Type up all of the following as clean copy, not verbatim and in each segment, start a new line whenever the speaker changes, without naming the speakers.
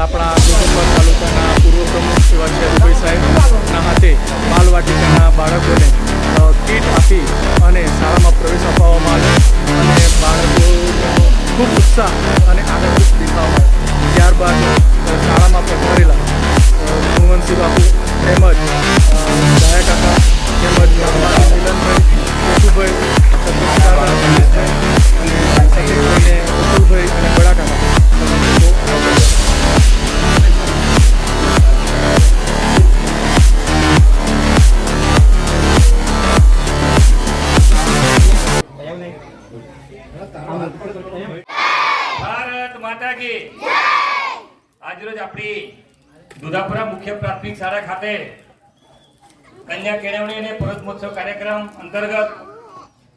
આપણા ગોગંબા તાલુકાના પૂર્વ પ્રમુખ એવા છેલુભાઈ સાહેબના હાથે બાલવાટિકાના બાળકોને કીટ આપી અને શાળામાં પ્રવેશ અપાવવામાં આવ્યો અને બાળકોનો ખૂબ ઉત્સાહ અને આનંદ દેખાવામાં આવ્યો. ત્યારબાદ શાળામાં પધારેલા ગુણવંતસિંહ બાપુ તેમજ દયા કાકા તેમજ મિલનભાઈ કેશુભાઈ અને અતુલભાઈ અને બડા કાકા
ભારત માતા કી જય. આજરોજ આપણી દુધાપુરા મુખ્ય પ્રાથમિક શાળા ખાતે કન્યા કેળવણી અને પર્વતમહોત્સવ કાર્યક્રમ અંતર્ગત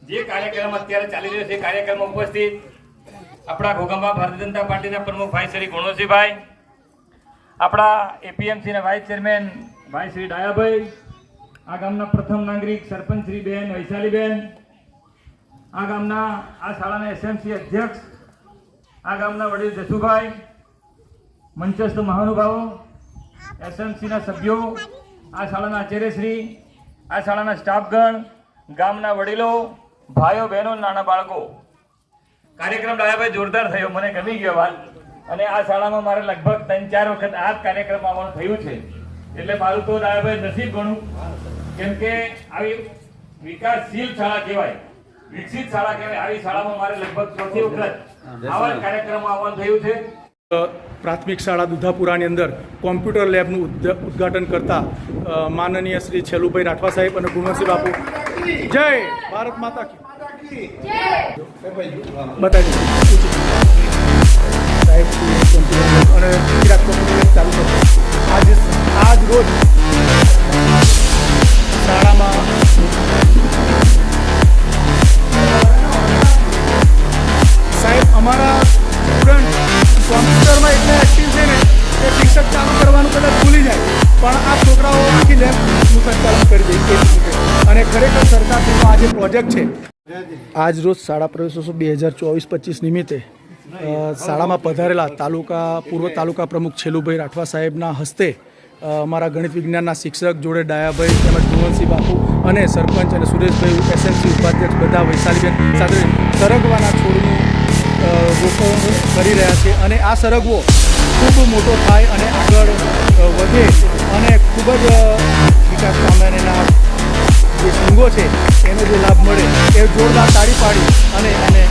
જે કાર્યક્રમ અત્યારે ચાલી રહ્યો છે કાર્યક્રમમાં ઉપસ્થિત આપણા ઘોગંબા ભારતીય જનતા પાર્ટીના પ્રમુખ ભાઈ શ્રી ગુણવંતસિંહભાઈ, આપણા એપીએમસી ના વાઇસ ચેરમેન ભાઈ શ્રી ડાયાભાઈ, આ ગામના પ્રથમ નાગરિક સરપંચ શ્રી બેન વૈશાલીબેન, આ ગામના આ શાળાના એસએમસી અધ્યક્ષ, આ ગામના વડીલ જસુભાઈ, મંચસ્થ મહાનુભાવો, એસએમસીના સભ્યો, આ શાળાના આચાર્યશ્રી, આ શાળાના સ્ટાફગણ, ગામના વડીલો, ભાઈઓ બહેનો, નાના બાળકો. કાર્યક્રમ ડાયાભાઈ જોરદાર થયો, મને ગમી ગયો વાત. અને આ શાળામાં મારે લગભગ 3-4 વખત આ જ કાર્યક્રમ આવવાનું થયું છે, એટલે મારું તો ડાયાભાઈ નસીબ ગણું, કેમ કે આવી વિકાસશીલ શાળા કહેવાય, વિકસિત શાળા કહેવાય. આવી શાળામાં મારે લગભગ 4થી વખત આવા જ કાર્યક્રમમાં આવવાનું થયું છે.
પ્રાથમિક શાળા દુધાપુરાની અંદર કોમ્પ્યુટર લેબનું ઉદ્ઘાટન કરતા માનનીય શ્રી છેલુભાઈ રાઠવા સાહેબ અને ગુણવંતસિંહ બાપુ, જય ભારત માતા કી બતાવી સાહેબ અને ચાલુ કરશે. આજ રોજ શાળામાં સાહેબ અમારા સ્ટુડન્ટ કોમ્પ્યુટરમાં એટલા એક્ટિવ છે ને કે શિક્ષક ચાલુ કરવાનું કદાચ ભૂલી જાય, પણ આ છોકરાઓ આખી લેબનું સંચાલન કરી દે અને ખરેખર સરકારનો આ જે પ્રોજેક્ટ છે. આજ રોજ શાળા પ્રવેશોત્સવ 2024-25 નિમિત્તે શાળામાં પધારેલા પૂર્વ તાલુકા પ્રમુખ છેલુભાઈ રાઠવા સાહેબના હસ્તે અમારા ગણિત વિજ્ઞાનના શિક્ષક જોડે ડાયાભાઈ તેમજ ગુણવંતસિંહ બાપુ અને સરપંચ અને સુરેશભાઈ એસએમસી ઉપાધ્યક્ષ બધા વૈશાલીબેન સાથે સરગવાના છોડનું રોપણ કરી રહ્યા છે અને આ સરગવો ખૂબ મોટો થાય અને આગળ વધે અને ખૂબ જ વિકાસ પામેના જે શૃંગો છે એનો જે લાભ મળે એ જોરદાર તાળી પાડી અને એને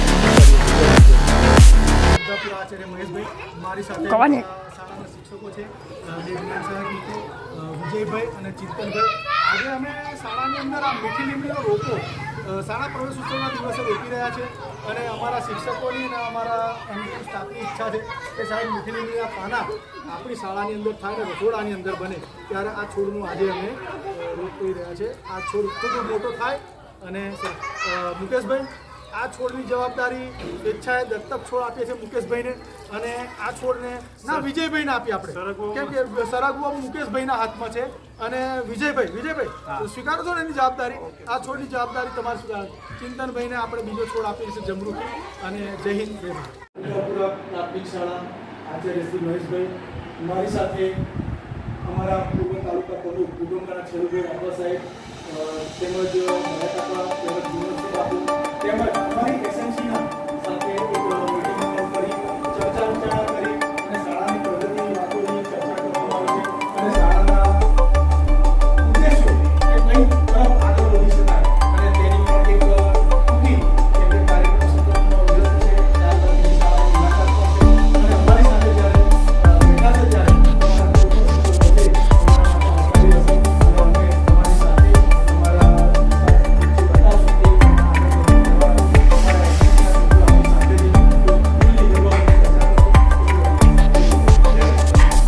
આચાર્ય મહેશભાઈ મારી સાથે શાળાના શિક્ષકો છે, વિજ્ઞાન સહાયક મિત્રો, વિજયભાઈ અને ચિંતનભાઈ. આજે અમે શાળાની અંદર આ મીઠી લીમડીનો રોપો શાળા પ્રવેશ ઉત્સવના દિવસે રોપી રહ્યા છે અને અમારા શિક્ષકોની અને અમારા એમની સ્ટાફની ઈચ્છા છે કે સાહેબ મીઠી લીમડીના પાના આપણી શાળાની અંદર થાય ને રસોડાની અંદર બને ત્યારે આ છોડનું આજે અમે રોપી રહ્યા છે. આ છોડ ખૂબ મોટો થાય અને મુકેશભાઈ આ છોડની જવાબદારી સ્વેચ્છાએ દત્તક છોડ આપીએ છીએ મુકેશભાઈને અને આ છોડને ના વિજયભાઈને આપી આપણે કેમ કે સરગવો મુકેશભાઈના હાથમાં છે અને વિજયભાઈ સ્વીકારો છો ને એની જવાબદારી. આ છોડની જવાબદારી તમારે સ્વીકાર. ચિંતનભાઈને આપણે બીજો છોડ આપીએ છીએ જમરૂખી અને જય હિન્દ જય ભારત. દુધાપુરા પ્રાથમિક શાળા આચાર્ય શ્રી મહેશભાઈ, મારી સાથે અમારા પૂર્વ તાલુકા પ્રમુખ કુટુંબના છેલ્લુભાઈ રાઠવા સાહેબ તેમજ મહેતા તેમજ ગુણવંતસિંહ બાપુ તેમજ અમારી